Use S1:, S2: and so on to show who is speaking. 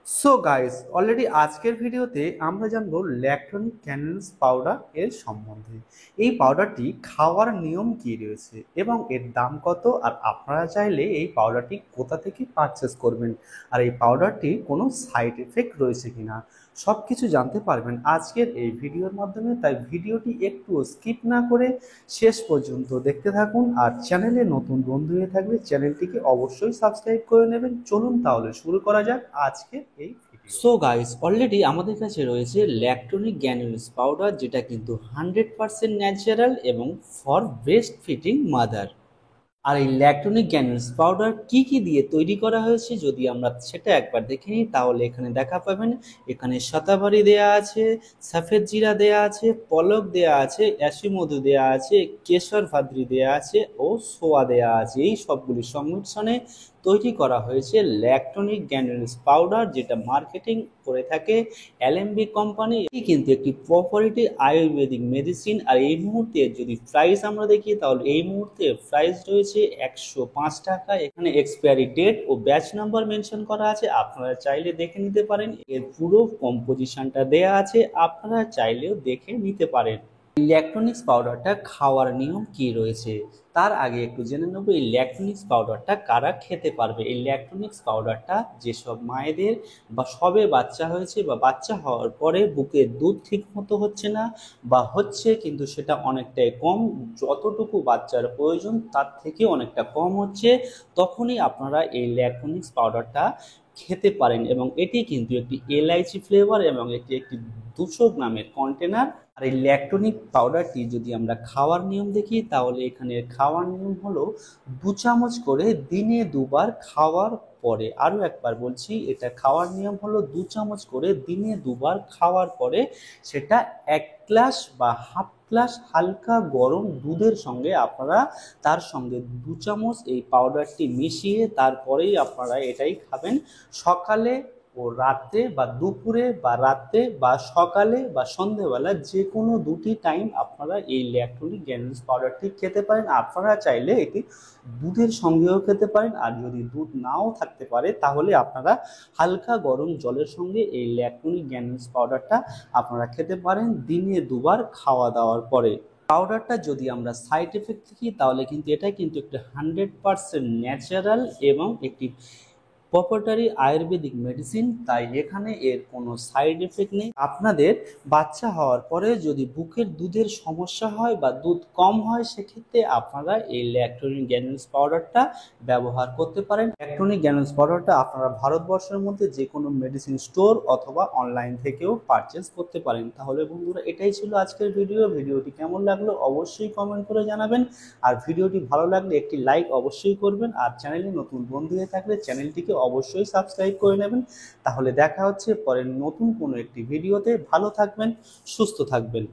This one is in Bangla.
S1: সো গাইস, অলরেডি আজকের ভিডিওতে আমরা জানবো ল্যাকটোনিক ক্যানেন্স পাউডার এর সম্বন্ধে। এই পাউডারটি খাওয়ার নিয়ম কি রয়েছে এবং এর দাম কত, আর আপনারা চাইলে এই পাউডারটি কোথা থেকে পারচেস করবেন, আর এই পাউডারটির কোনো সাইড এফেক্ট রয়েছে কিনা, সব কিছু জানতে পারবেন আজকের এই ভিডিওর মাধ্যমে। তাই ভিডিওটি একটু স্কিপ না করে শেষ পর্যন্ত দেখতে থাকুন। আর চ্যানেলে নতুন বন্ধু হয়ে থাকলে চ্যানেলটিকে অবশ্যই সাবস্ক্রাইব করে নেবেন। চলুন তাহলে শুরু করা যাক আজকের এই ভিডিও। সো গাইস, অলরেডি আমাদের কাছে রয়েছে ল্যাকটোনিক গ্র্যানুলস পাউডার, যেটা কিন্তু 100% ন্যাচারাল এবং ফর বেস্ট ফিটিং মাদার। আর এই ল্যাকটোনিক গ্র্যানুলস পাউডার কি কি দিয়ে তৈরি করা হয়েছে যদি আমরা সেটা একবার দেখে নিই, তাহলে এখানে দেখা পাবেন। এখানে শতাভারি দেয়া আছে, সফেদ জিরা দেয়া আছে, পলক দেয়া আছে, অ্যাশি মধু দেয়া আছে, কেশর ভাদ্রি দেয়া আছে ও সোয়া দেয়া আছে। এই সবগুলির সংমিশ্রণে তৈরি করা হয়েছে ল্যাকটোনিক গ্র্যানুলস পাউডার, যেটা মার্কেটিং করে থাকে এলএমবি কোম্পানি। এটি কিন্তু একটি প্রপারেটি আয়ুর্বেদিক মেডিসিন। আর এই মুহূর্তে যদি প্রাইস আমরা দেখি, তাহলে এই মুহূর্তে প্রাইস রয়েছে 105 টাকা। এখানে এক্সপায়ারি ডেট ও ব্যাচ নাম্বার মেনশন করা আছে, আপনারা চাইলে দেখে নিতে পারেন। এর পুরো কম্পোজিশনটা দেয়া আছে, আপনারা চাইলেও দেখে নিতে পারেন। ইলেকট্রনিক্স পাউডারটা খাওয়ার নিয়ম কি রয়েছে তার আগে একটু জেনে নেব এই ইলেকট্রনিক্স পাউডারটা কারা খেতে পারবে। এই ইলেকট্রনিক্স পাউডারটা যেসব মায়েদের বা সবে বাচ্চা হয়েছে বা বাচ্চা হওয়ার পরে বুকের দুধ ঠিক মতো হচ্ছে না, বা হচ্ছে কিন্তু সেটা অনেকটাই কম, যতটুকু বাচ্চার প্রয়োজন তার থেকে অনেকটা কম হচ্ছে, তখনই আপনারা এই ইলেকট্রনিক্স পাউডারটা খেতে পারেন। এবং এটি কিন্তু একটি এলআইচি ফ্লেভার এবং এটি একটি 200 গ্রামের কন্টেনার। আর এই ল্যাকটোনিক পাউডারটি যদি আমরা খাওয়ার নিয়ম দেখি, তাহলে এখানে খাওয়ার নিয়ম হলো 2 চামচ করে দিনে দুবার খাওয়ার পরে। আরও একবার বলছি, এটা খাওয়ার নিয়ম হলো 2 চামচ করে দিনে দুবার খাওয়ার পরে, সেটা 1 গ্লাস বা হাফ গ্লাস হালকা গরম দুধের সঙ্গে আপনারা তার সঙ্গে 2 চামচ এই পাউডারটি মিশিয়ে তারপরেই আপনারা এটাই খাবেন। সকালে ও রাতে বা দুপুরে বা রাতে বা সকালে বা সন্ধেবেলা যে কোনো দুটি টাইম আপনারা এই ল্যাকটোনিক গ্র্যানুলস পাউডারটি খেতে পারেন। আপনারা চাইলে এটি দুধের সঙ্গেও খেতে পারেন, আর যদি দুধ নাও থাকতে পারে তাহলে আপনারা হালকা গরম জলের সঙ্গে এই ল্যাকটোনিক গ্র্যানুলস পাউডারটা আপনারা খেতে পারেন দিনে দুবার খাওয়া দাওয়ার পরে। পাউডারটা যদি আমরা সাইড এফেক্ট দেখি, তাহলে কিন্তু এটা কিন্তু একটা 100% ন্যাচারাল এবং একটি প্রপার্টারি আয়ুর্বেদিক মেডিসিন, তাই এখানে এর কোনো সাইড এফেক্ট নেই। আপনাদের বাচ্চা হওয়ার পরে যদি বুকের দুধের সমস্যা হয় বা দুধ কম হয়, সেক্ষেত্রে আপনারা এই ল্যাকটোনিক গ্র্যানুলস পাউডারটা ব্যবহার করতে পারেন। ল্যাকটোনিক গ্র্যানুলস পাউডারটা আপনারা ভারতবর্ষের মধ্যে যে কোনো মেডিসিন স্টোর অথবা অনলাইন থেকেও পারচেস করতে পারেন। তাহলে বন্ধুরা, এটাই ছিল আজকের ভিডিওটি কেমন লাগলো অবশ্যই কমেন্ট করে জানাবেন। আর ভিডিওটি ভালো লাগলে একটি লাইক অবশ্যই করবেন। আর চ্যানেলে নতুন বন্ধু হয়ে থাকলে চ্যানেলটিকে অবশ্যই সাবস্ক্রাইব করে নেবেন। তাহলে দেখা হচ্ছে পরের নতুন কোনো একটি ভিডিওতে। ভালো থাকবেন, সুস্থ থাকবেন।